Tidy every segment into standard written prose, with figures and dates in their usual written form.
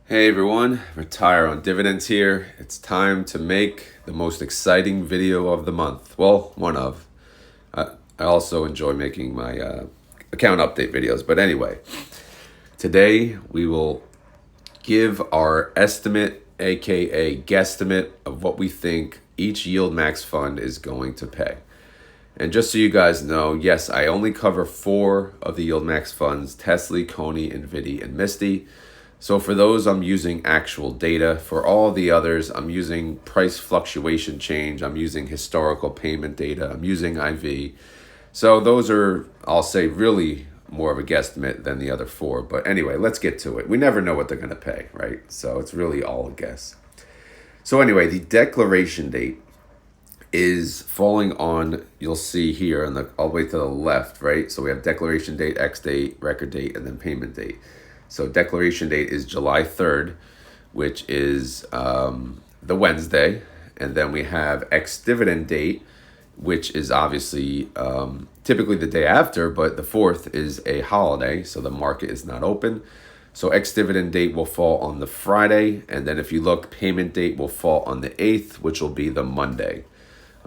Hey everyone, Retire on Dividends here. It's time to make the most exciting video of the month. Well, one of. I also enjoy making my account update videos. But anyway, today we will give our estimate, aka guesstimate, of what we think each YieldMax fund is going to pay. And just so you guys know, yes, I only cover 4 of the YieldMax funds: Tesly, Coney, NVDY, and MSTY. So for those, I'm using actual data. For all the others, I'm using price fluctuation change. I'm using historical payment data. I'm using IV. So those are, I'll say, really more of a guesstimate than the other 4. But anyway, let's get to it. We never know what they're going to pay, right? So it's really all a guess. So anyway, the declaration date is falling on, you'll see here on the all the way to the left, right? So we have declaration date, X date, record date, and then payment date. So declaration date is July 3rd, which is the Wednesday. And then we have ex-dividend date, which is obviously typically the day after, but the 4th is a holiday, so the market is not open. So ex-dividend date will fall on the Friday. And then if you look, payment date will fall on the 8th, which will be the Monday.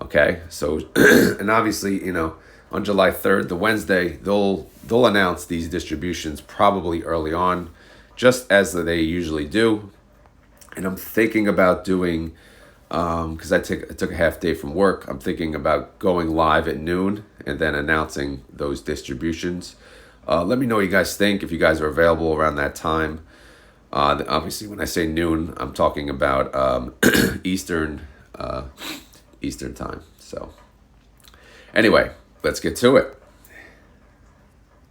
Okay, so, and obviously, you know, on July 3rd, the Wednesday, they'll announce these distributions probably early on, just as they usually do. And I'm thinking about doing, because I took a half day from work, I'm thinking about going live at noon and then announcing those distributions. Let me know what you guys think, if you guys are available around that time. Obviously, when I say noon, I'm talking about Eastern time. So anyway, let's get to it.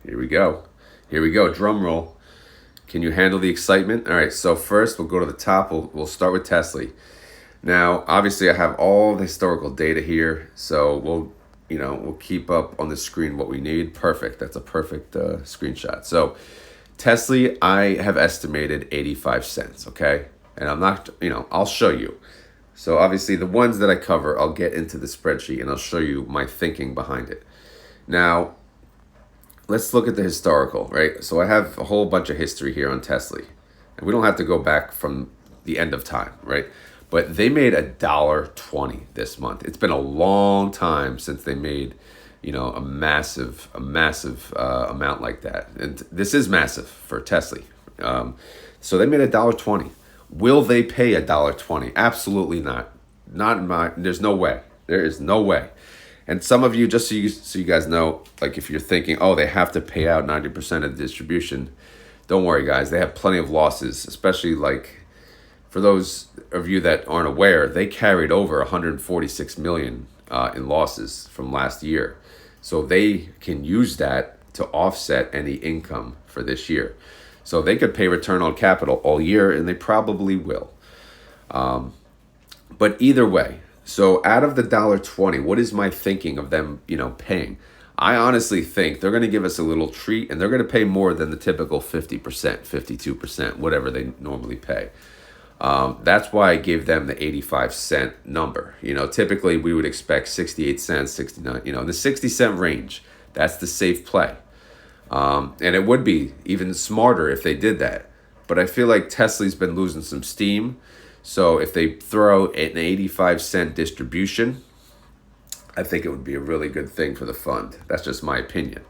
Here we go. Drum roll. Can you handle the excitement? All right, so first we'll go to the top. We'll start with Tesly. Now, obviously I have all the historical data here, so we'll keep up on the screen what we need. Perfect. That's a perfect screenshot. So Tesly, I have estimated 85 cents, okay? And I'm not, I'll show you. So obviously the ones that I cover, I'll get into the spreadsheet and I'll show you my thinking behind it. Now, let's look at the historical, right? So I have a whole bunch of history here on Tesly. And we don't have to go back from the end of time, right? But they made $1.20 this month. It's been a long time since they made, a massive amount like that. And this is massive for Tesly. So they made $1.20. Will they pay $1.20? Absolutely not. There's no way. There is no way. And some of you, just so you guys know, like if you're thinking, oh, they have to pay out 90% of the distribution, don't worry, guys. They have plenty of losses, especially like for those of you that aren't aware, they carried over 146 million in losses from last year. So they can use that to offset any income for this year. So they could pay return on capital all year, and they probably will. But either way, so out of the $1.20, what is my thinking of them, paying? I honestly think they're going to give us a little treat, and they're going to pay more than the typical 50%, 52%, whatever they normally pay. That's why I gave them the 85-cent number. Typically we would expect 68 cents, 69, in the 60-cent range. That's the safe play. And it would be even smarter if they did that. But I feel like Tesla's been losing some steam. So if they throw an 85-cent distribution, I think it would be a really good thing for the fund. That's just my opinion.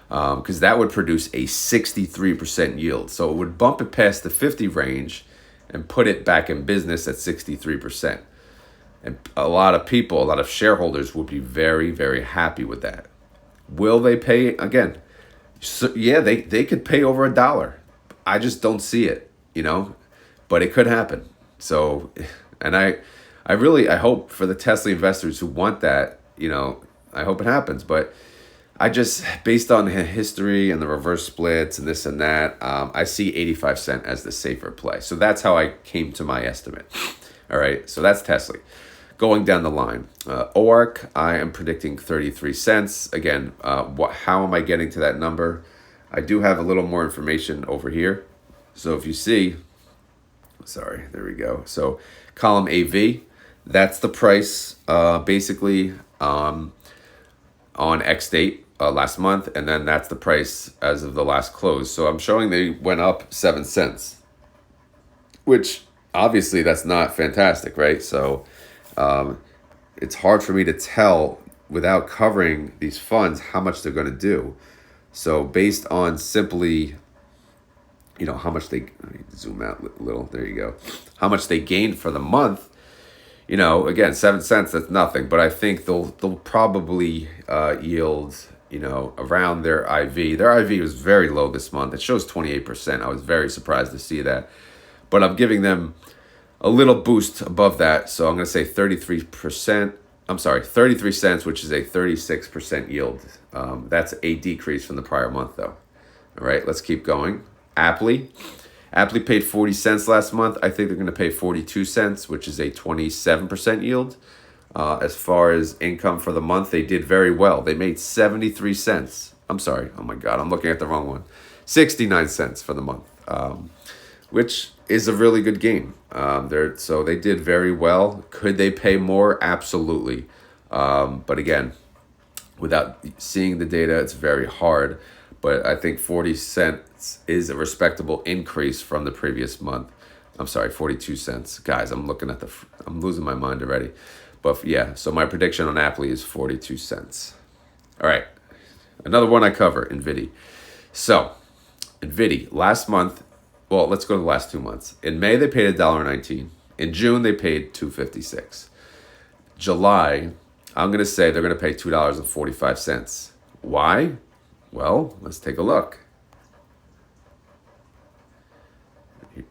Because that would produce a 63% yield. So it would bump it past the 50 range and put it back in business at 63%. And a lot of shareholders would be very, very happy with that. Will they pay again? So, yeah, they could pay over $1. I just don't see it, but it could happen. So, and I hope for the Tesla investors who want that, I hope it happens. But I just, based on history and the reverse splits and this and that, I see 85 cent as the safer play. So that's how I came to my estimate. All right, so that's Tesla. Going down the line, ORC, I am predicting 33 cents. Again, how am I getting to that number? I do have a little more information over here. So if you see, sorry, there we go. So column AV, that's the price basically on X date last month. And then that's the price as of the last close. So I'm showing they went up 7 cents. which obviously that's not fantastic, right? So it's hard for me to tell without covering these funds how much they're going to do. So based on simply, how much they, let me zoom out a little, there you go, how much they gained for the month, again, 7 cents, that's nothing, but I think they'll probably yield, around their IV. Their IV was very low this month. It shows 28%. I was very surprised to see that, but I'm giving them a little boost above that. So I'm going to say 33%. I'm sorry, 33 cents, which is a 36% yield. That's a decrease from the prior month, though. All right, let's keep going. Appley paid 40 cents last month. I think they're going to pay 42 cents, which is a 27% yield. As far as income for the month, they did very well. They made 73 cents. I'm sorry. Oh, my God. I'm looking at the wrong one. 69 cents for the month, which is a really good game. So they did very well. Could they pay more? Absolutely. But again, without seeing the data, it's very hard. But I think 40 cents is a respectable increase from the previous month. I'm sorry, 42 cents. Guys, I'm losing my mind already. But yeah, so my prediction on Appley is 42 cents. All right, another one I cover, NVDY. So, NVDY, last month, well, let's go to the last 2 months. In May, they paid $1.19. In June, they paid $2.56. July, I'm going to say they're going to pay $2.45. Why? Well, let's take a look.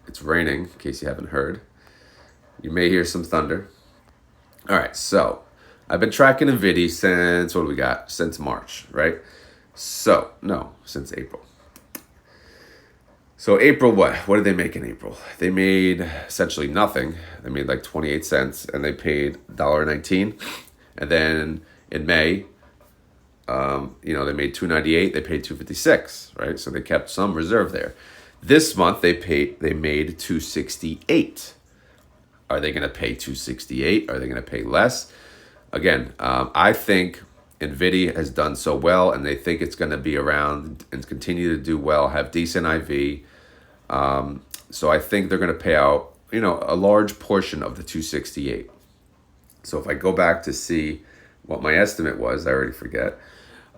It's raining, in case you haven't heard. You may hear some thunder. All right, so I've been tracking NVDY since, what do we got? Since March, right? So, no, since April. So April, what did they make in April? They made essentially nothing. They made like 28 cents, and they paid $1.19. And then in May, they made $2.98. They paid $2.56, right? So they kept some reserve there. This month they made $2.68. Are they going to pay $2.68? Are they going to pay less? Again, I think NVIDIA has done so well, and they think it's going to be around and continue to do well, have decent IV. So I think they're going to pay out, a large portion of the $2.68. So if I go back to see what my estimate was, I already forget.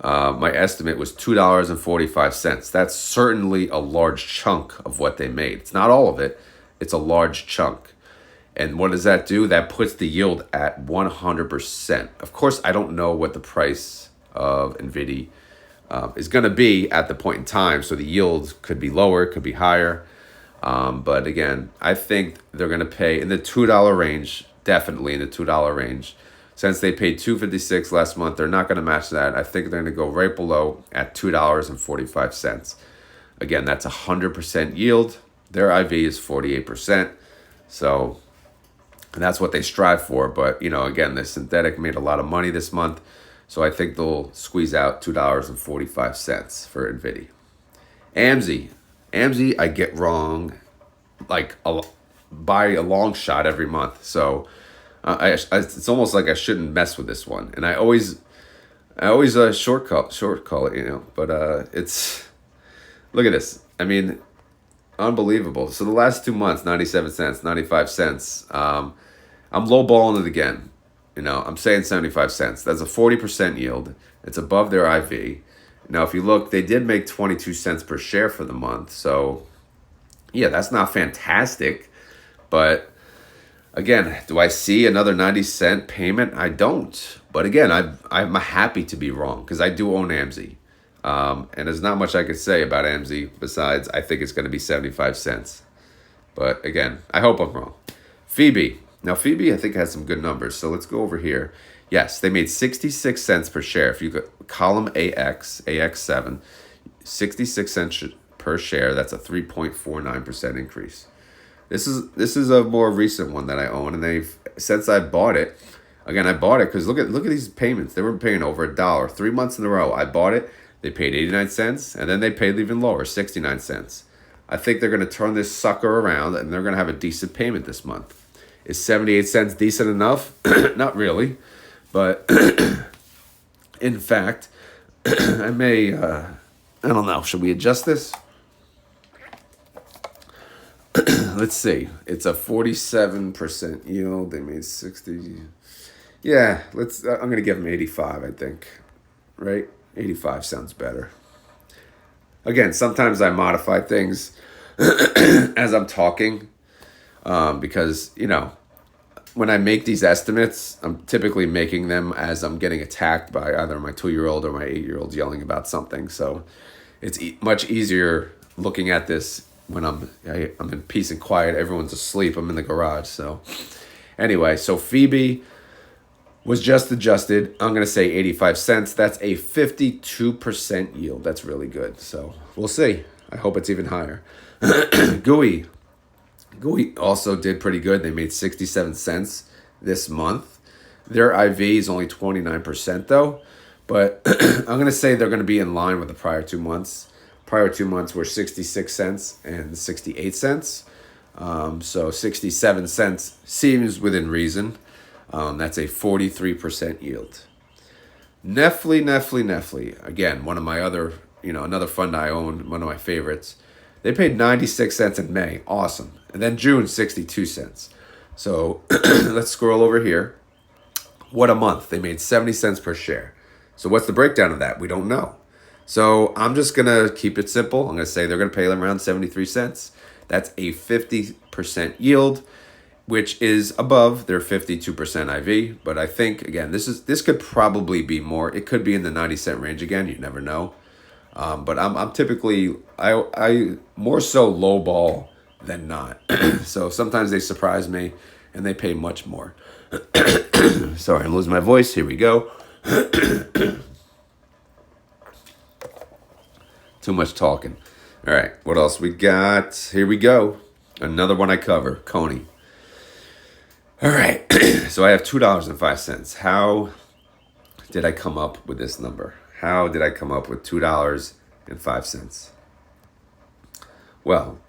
My estimate was $2.45. That's certainly a large chunk of what they made. It's not all of it. It's a large chunk. And what does that do? That puts the yield at 100%. Of course, I don't know what the price of NVIDIA is going to be at the point in time. So the yield could be lower, could be higher. But again, I think they're going to pay in the $2 range, definitely in the $2 range. Since they paid $2.56 last month, they're not going to match that. I think they're going to go right below at $2.45. Again, that's 100% yield. Their IV is 48%. So that's what they strive for. But, again, the synthetic made a lot of money this month. So I think they'll squeeze out $2.45 for NVIDIA. AMZY, I get wrong like by a long shot every month. So it's almost like I shouldn't mess with this one. And I always short call it, but it's, look at this. I mean, unbelievable. So the last 2 months, 97 cents, 95 cents. I'm lowballing it again. I'm saying 75 cents. That's a 40% yield. It's above their IV. Now, if you look, they did make 22 cents per share for the month. So, yeah, that's not fantastic. But, again, do I see another 90-cent payment? I don't. But, again, I'm happy to be wrong because I do own AMZY. And there's not much I could say about AMZY besides I think it's going to be 75 cents. But, again, I hope I'm wrong. Phoebe. Now, Phoebe, I think, has some good numbers. So let's go over here. Yes, they made 66 cents per share. If you go column AX7, 66 cents per share. That's a 3.49% increase. This is a more recent one that I own, and since I bought it, again, I bought it because look at these payments. They were paying over $1 3 months in a row. I bought it. They paid 89 cents, and then they paid even lower, 69 cents. I think they're going to turn this sucker around, and they're going to have a decent payment this month. Is 78 cents decent enough? Not really. But, in fact, I may, I don't know, should we adjust this? let's see. It's a 47% yield. They made 60. Yeah, I'm going to give them 85, I think. Right? 85 sounds better. Again, sometimes I modify things as I'm talking because, when I make these estimates, I'm typically making them as I'm getting attacked by either my 2-year-old or my 8-year-old yelling about something. So it's much easier looking at this when I'm in peace and quiet. Everyone's asleep. I'm in the garage. So anyway, so Phoebe was just adjusted. I'm going to say 85 cents. That's a 52% yield. That's really good. So we'll see. I hope it's even higher. GUI also did pretty good. They made 67 cents this month. Their IV is only 29% though. But I'm going to say they're going to be in line with the prior 2 months. Prior 2 months were 66 cents and 68 cents. So 67 cents seems within reason. That's a 43% yield. Nefly. Again, one of my other, another fund I own, one of my favorites. They paid 96 cents in May. Awesome. And then June, 62 cents. So let's scroll over here. What a month. They made 70 cents per share. So what's the breakdown of that? We don't know. So I'm just going to keep it simple. I'm going to say they're going to pay them around 73 cents. That's a 50% yield, which is above their 52% IV. But I think, again, this could probably be more. It could be in the 90-cent range again. You never know. But I'm typically, I more so lowball than not. So sometimes they surprise me and they pay much more. Sorry, I'm losing my voice. Here we go. Too much talking. All right, what else we got? Here we go. Another one I cover, Coney. All right, so I have $2.05. How did I come up with this number? How did I come up with $2.05? Well,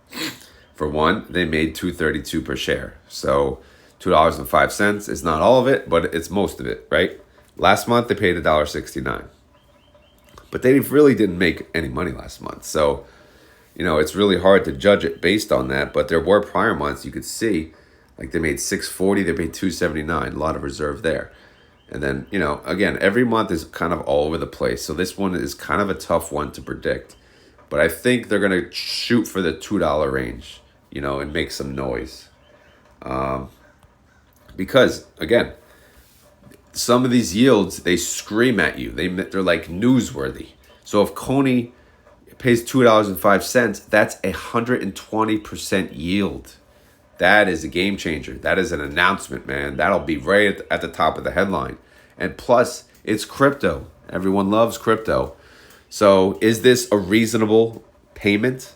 for one, they made $2.32 per share. So $2.05 is not all of it, but it's most of it, right? Last month, they paid $1.69. But they really didn't make any money last month. So, it's really hard to judge it based on that. But there were prior months you could see, like they made $6.40, they paid $2.79, a lot of reserve there. And then, again, every month is kind of all over the place. So this one is kind of a tough one to predict. But I think they're going to shoot for the $2 range, and make some noise. Because, again, some of these yields, they scream at you. They're like newsworthy. So if Coney pays $2.05, that's 120% yield. That is a game changer. That is an announcement, man. That'll be right at the top of the headline. And plus, it's crypto. Everyone loves crypto. So is this a reasonable payment?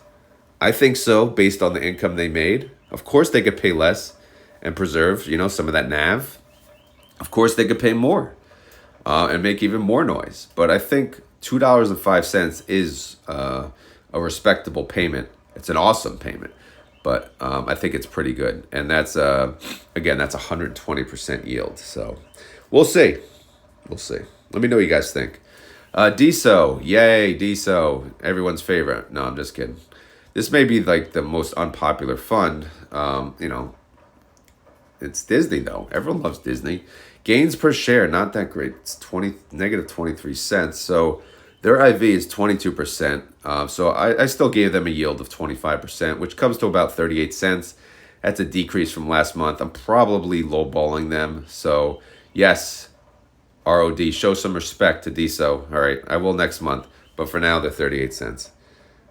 I think so, based on the income they made. Of course, they could pay less and preserve, some of that NAV. Of course, they could pay more and make even more noise. But I think $2.05 is a respectable payment. It's an awesome payment. But I think it's pretty good. And that's, again, that's 120% yield. So we'll see. We'll see. Let me know what you guys think. DSO. Yay, DSO. Everyone's favorite. No, I'm just kidding. This may be like the most unpopular fund. It's Disney, though. Everyone loves Disney. Gains per share, not that great. It's negative 23 cents. So their IV is 22%. So I still gave them a yield of 25%, which comes to about 38 cents. That's a decrease from last month. I'm probably lowballing them. So yes, ROD, show some respect to DSO. All right, I will next month. But for now, they're 38 cents.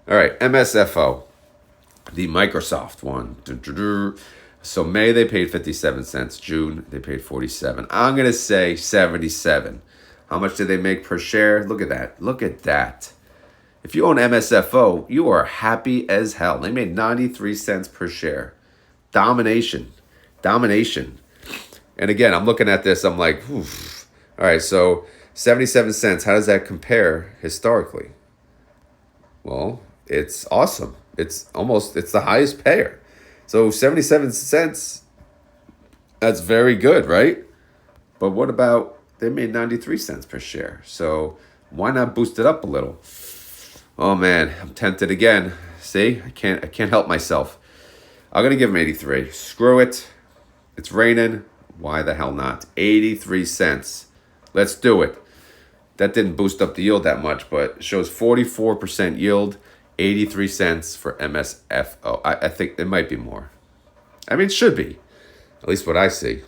All right, MSFO, the Microsoft one. So May, they paid 57 cents. June, they paid 47. I'm going to say 77. How much did they make per share? Look at that. Look at that. If you own MSFO, you are happy as hell. They made 93 cents per share. Domination. And again, I'm looking at this. I'm like, oof. All right, so 77 cents. How does that compare historically? Well, it's awesome. It's the highest payer. So 77 cents, that's very good, right? But what about, they made 93 cents per share. So why not boost it up a little? Oh man, I'm tempted again. See, I can't help myself. I'm going to give them 83. Screw it. It's raining. Why the hell not? 83 cents. Let's do it. That didn't boost up the yield that much, but it shows 44% yield, 83 cents for MSFO. I think it might be more. I mean, it should be. At least what I see.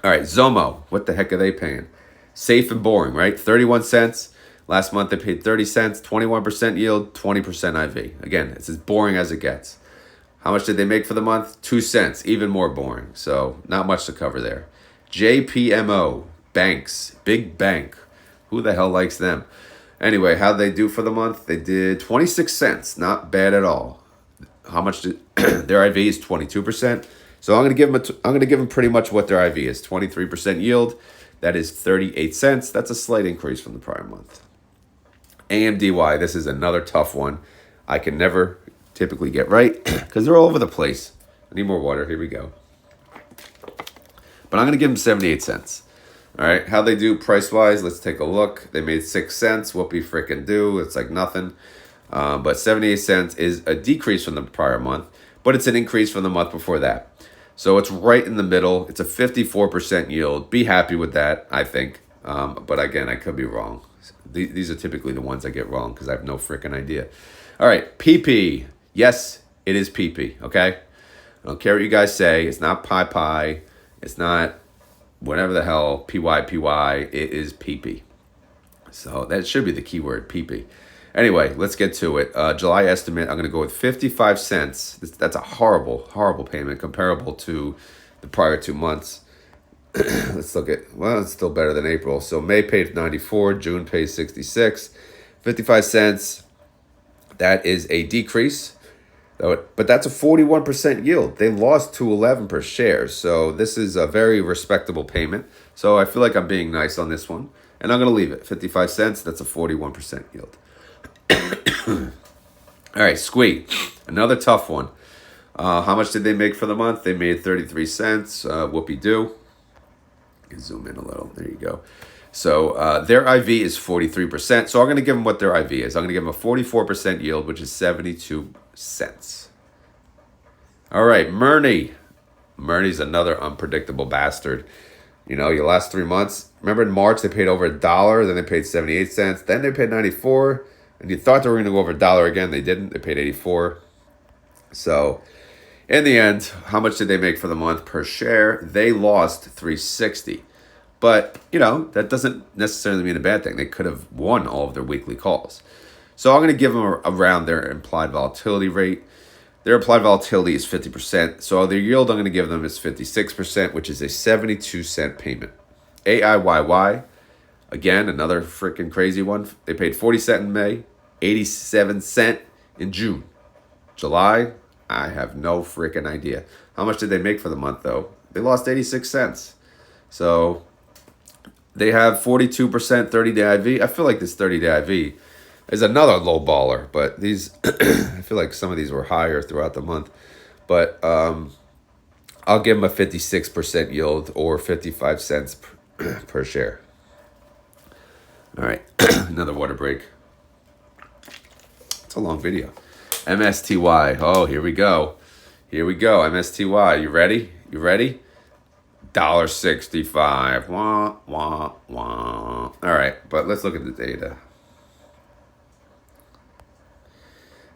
All right, Zomo. What the heck are they paying? Safe and boring, right? 31 cents. Last month they paid 30 cents, 21% yield, 20% IV. Again, it's as boring as it gets. How much did they make for the month? 2 cents, even more boring. So not much to cover there. JPMO, banks, big bank. Who the hell likes them? Anyway, how'd they do for the month? They did 26 cents, not bad at all. How much did their IV is 22%. So I'm gonna give them pretty much what their IV is, 23% yield. That is 38 cents. That's a slight increase from the prior month. AMDY, this is another tough one. I can never typically get right because they're all over the place. I need more water. Here we go. But I'm going to give them 78 cents. All right. How they do price-wise, let's take a look. They made 6 cents. Whoopie frickin' do. It's like nothing. But 78 cents is a decrease from the prior month, but it's an increase from the month before that. So it's right in the middle. It's a 54% yield. Be happy with that, I think. But again, I could be wrong. These are typically the ones I get wrong because I have no freaking idea. All right, Peee. Yes, it is Peee, okay? I don't care what you guys say. It's not pie. It's not whatever the hell, PY. It is Peee. So that should be the keyword, Peee. Anyway, let's get to it. July estimate, I'm going to go with 55 cents. That's a horrible payment comparable to the prior 2 months. Let's look at, well, it's still better than April. So May paid 94, June paid 66, 55 cents. That is a decrease, but that's a 41% yield. They lost $2.11 per share. So this is a very respectable payment. So I feel like I'm being nice on this one. And I'm going to leave it. 55 cents, that's a 41% yield. All right, Squee, another tough one. How much did they make for the month? They made 33 cents. Whoopie-doo. Zoom in a little. There you go. So their IV is 43%. So I'm going to give them what their IV is. I'm going to give them a 44% yield, which is 72 cents. All right, Murney. Murney's another unpredictable bastard. You know, your last 3 months. Remember in March, they paid over $1. Then they paid 78 cents. Then they paid 94. And you thought they were going to go over $1 again. They didn't. They paid 84. So in the end, how much did they make for the month per share? They lost $3.60. But, you know, that doesn't necessarily mean a bad thing. They could have won all of their weekly calls. So I'm going to give them around their implied volatility rate. Their implied volatility is 50%. So their yield I'm going to give them is 56%, which is a 72-cent payment. AIYY, again, another freaking crazy one. They paid 40 cents in May, 87 cents in June. July, I have no freaking idea. How much did they make for the month, though? They lost 86 cents. So they have 42% 30-day IV. I feel like this 30-day IV is another low baller, but these, I feel like some of these were higher throughout the month. But I'll give them a 56% yield or 55 cents per share. All right, another water break. It's a long video. MSTY. Oh, here we go. MSTY. You ready? $1.65. Wah, wah, wah. All right, but let's look at the data.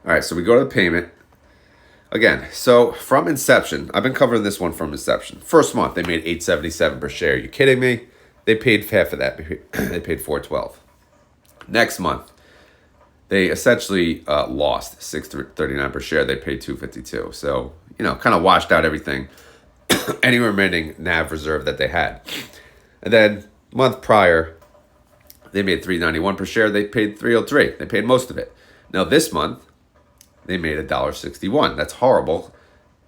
All right, so we go to the payment. Again, so from inception, I've been covering this one from inception. First month, they made $8.77 per share. Are you kidding me? They paid half of that. They paid $4.12. Next month, they essentially lost $6.39 per share. They paid $2.52. So, you know, kind of washed out everything, any remaining NAV reserve that they had. And then month prior, they made $3.91 per share. They paid $3.03. They paid most of it. Now this month, they made $1.61. That's horrible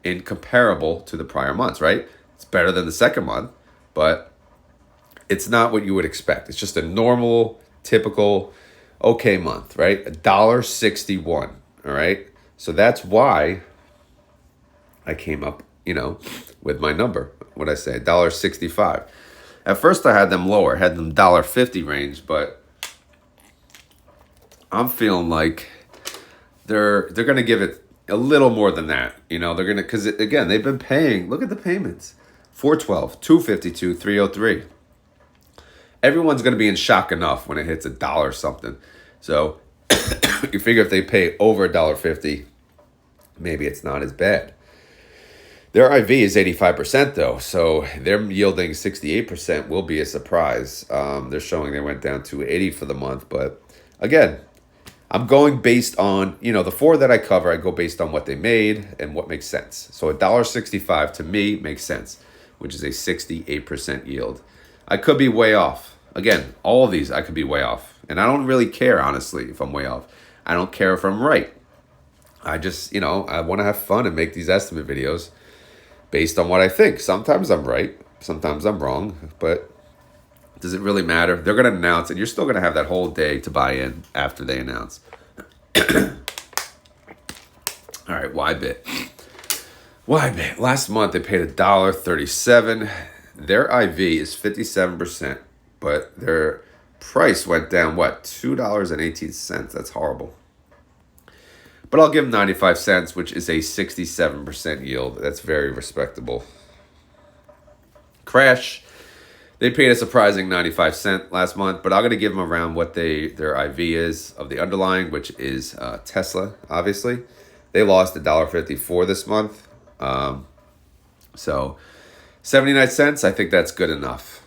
and comparable to the prior months, right? It's better than the second month, but it's not what you would expect. It's just a normal, typical, okay month, right? $1.61, all right? So that's why I came up, you know, with my number. What I say, $1.65. At first I had them lower, had them $1.50 range, but I'm feeling like they're going to give it a little more than that. You know, they're gonna, because again, they've been paying. Look at the payments: 412, 252, 303. Everyone's gonna be in shock enough when it hits $1 something. So you figure if they pay over $1.50, maybe it's not as bad. Their IV is 85% though, so them yielding 68% will be a surprise. They're showing they went down to 80 for the month, but again, I'm going based on, you know, the 4 that I cover, I go based on what they made and what makes sense. So $1.65 to me makes sense, which is a 68% yield. I could be way off. Again, all of these I could be way off. And I don't really care, honestly, if I'm way off. I don't care if I'm right. I just, you know, I want to have fun and make these estimate videos based on what I think. Sometimes I'm right, sometimes I'm wrong, but does it really matter? They're going to announce it. You're still going to have that whole day to buy in after they announce. All right, Ybit. Ybit. Last month they paid $1.37. Their IV is 57%, but their price went down, what, $2.18? That's horrible. But I'll give them 95 cents, which is a 67% yield. That's very respectable. Crash. They paid a surprising 95 cents last month, but I'm going to give them around what their IV is of the underlying, which is Tesla, obviously. They lost $1.54 this month. So 79 cents, I think that's good enough.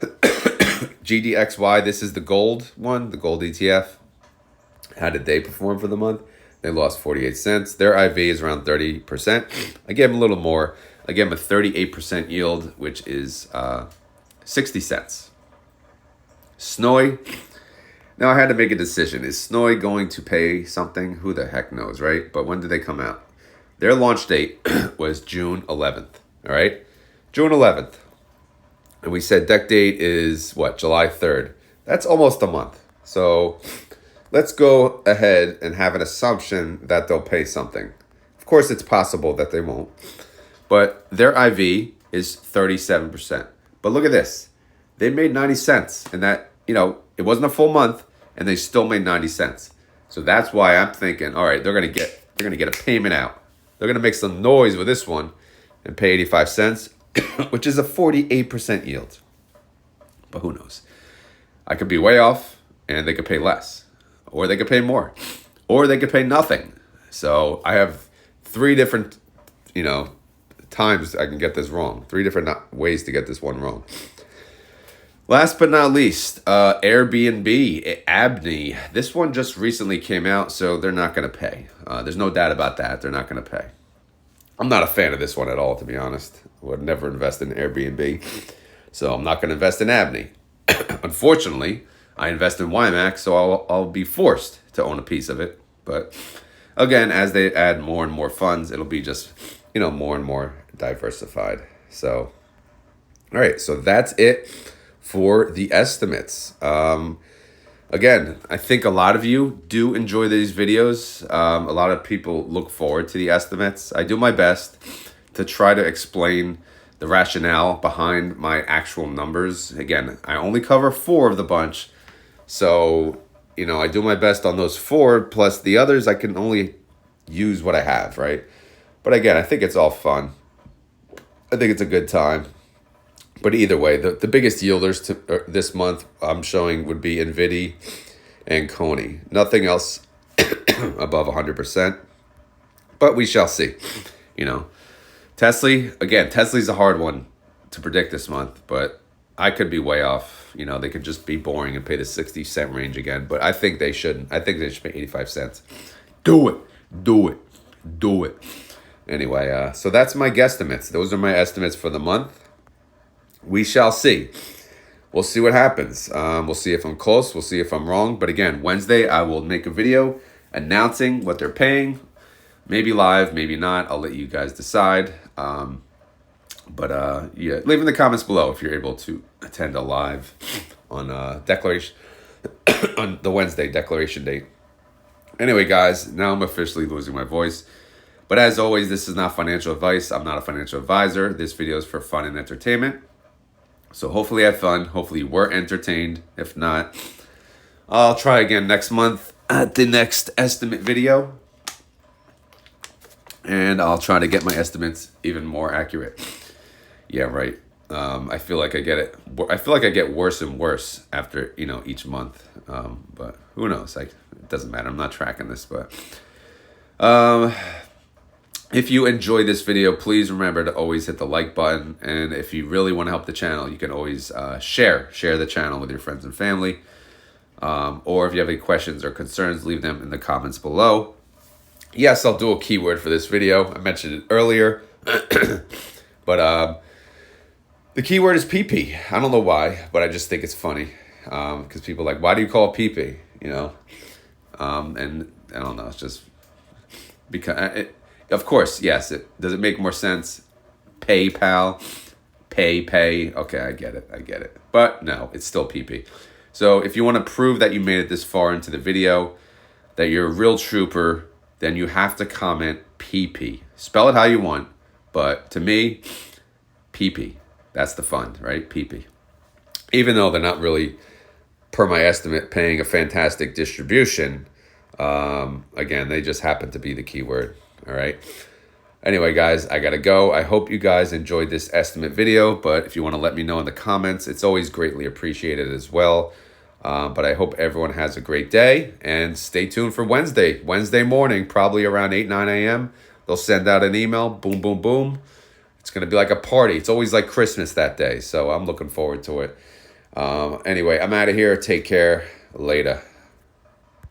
GDXY, this is the gold one, the gold ETF. How did they perform for the month? They lost 48 cents. Their IV is around 30%. I gave them a little more. I gave them a 38% yield, which is 60 cents. SNOY. Now I had to make a decision. Is SNOY going to pay something? Who the heck knows, right? But when did they come out? Their launch date was June 11th. All right? June 11th. And we said deck date is what? July 3rd. That's almost a month. So let's go ahead and have an assumption that they'll pay something. Of course, it's possible that they won't. But their IV is 37%. But look at this. They made 90 cents. And that, you know, it wasn't a full month, and they still made 90 cents. So that's why I'm thinking, all right, they're gonna get a payment out. They're gonna make some noise with this one and pay 85 cents, which is a 48% yield. But who knows? I could be way off, and they could pay less. Or they could pay more. Or they could pay nothing. So I have 3 different, you know, times I can get this wrong. 3 different ways to get this one wrong. Last but not least, Airbnb, AMDY. This one just recently came out, so they're not going to pay. There's no doubt about that. They're not going to pay. I'm not a fan of this one at all, to be honest. I would never invest in Airbnb. So I'm not going to invest in AMDY. Unfortunately, I invest in YieldMax, so I'll be forced to own a piece of it. But again, as they add more and more funds, it'll be just, you know, more and more diversified. So, all right, so that's it for the estimates. Again, I think a lot of you do enjoy these videos. A lot of people look forward to the estimates. I do my best to try to explain the rationale behind my actual numbers. Again, I only cover 4 of the bunch. So, you know, I do my best on those 4, plus the others I can only use what I have, right? But again, I think it's all fun. I think it's a good time. But either way, the biggest yielders to this month I'm showing would be NVDY and Coney. Nothing else above 100%. But we shall see. You know, Tesly, again, Tesly's a hard one to predict this month, but I could be way off. You know, they could just be boring and pay the 60-cent range again. But I think they shouldn't. I think they should pay 85 cents. Do it. Do it. Do it. Anyway, so that's my guesstimates. Those are my estimates for the month. We shall see. We'll see what happens. We'll see if I'm close. We'll see if I'm wrong. But again, Wednesday, I will make a video announcing what they're paying. Maybe live, maybe not. I'll let you guys decide. Yeah, leave in the comments below if you're able to attend a live on declaration on the Wednesday declaration date. Anyway, guys, now I'm officially losing my voice. But as always, this is not financial advice. I'm not a financial advisor. This video is for fun and entertainment. So hopefully you had fun. Hopefully you were entertained. If not, I'll try again next month at the next estimate video. and I'll try to get my estimates even more accurate. Yeah, right. I feel like I get worse and worse after, each month. But who knows? It doesn't matter. I'm not tracking this, but if you enjoy this video, please remember to always hit the like button. And if you really want to help the channel, you can always share the channel with your friends and family. Or if you have any questions or concerns, leave them in the comments below. Yes, I'll do a keyword for this video. I mentioned it earlier, but the keyword is Peee. I don't know why, but I just think it's funny because people are like, why do you call it Peee? And I don't know. It's just because, of course, yes. Does it make more sense? PayPal, pay. Okay, I get it. But no, it's still Peee. So if you want to prove that you made it this far into the video, that you're a real trooper, then you have to comment Peee. Spell it how you want, but to me, Peee. That's the fund, right? Peee. Even though they're not really, per my estimate, paying a fantastic distribution, again, they just happen to be the keyword, all right? Anyway, guys, I gotta go. I hope you guys enjoyed this estimate video, but if you want to let me know in the comments, it's always greatly appreciated as well. But I hope everyone has a great day, and stay tuned for Wednesday morning, probably around 8, 9 a.m. They'll send out an email, boom, boom, boom. It's going to be like a party. It's always like Christmas that day, so I'm looking forward to it. Anyway, I'm out of here. Take care. Later.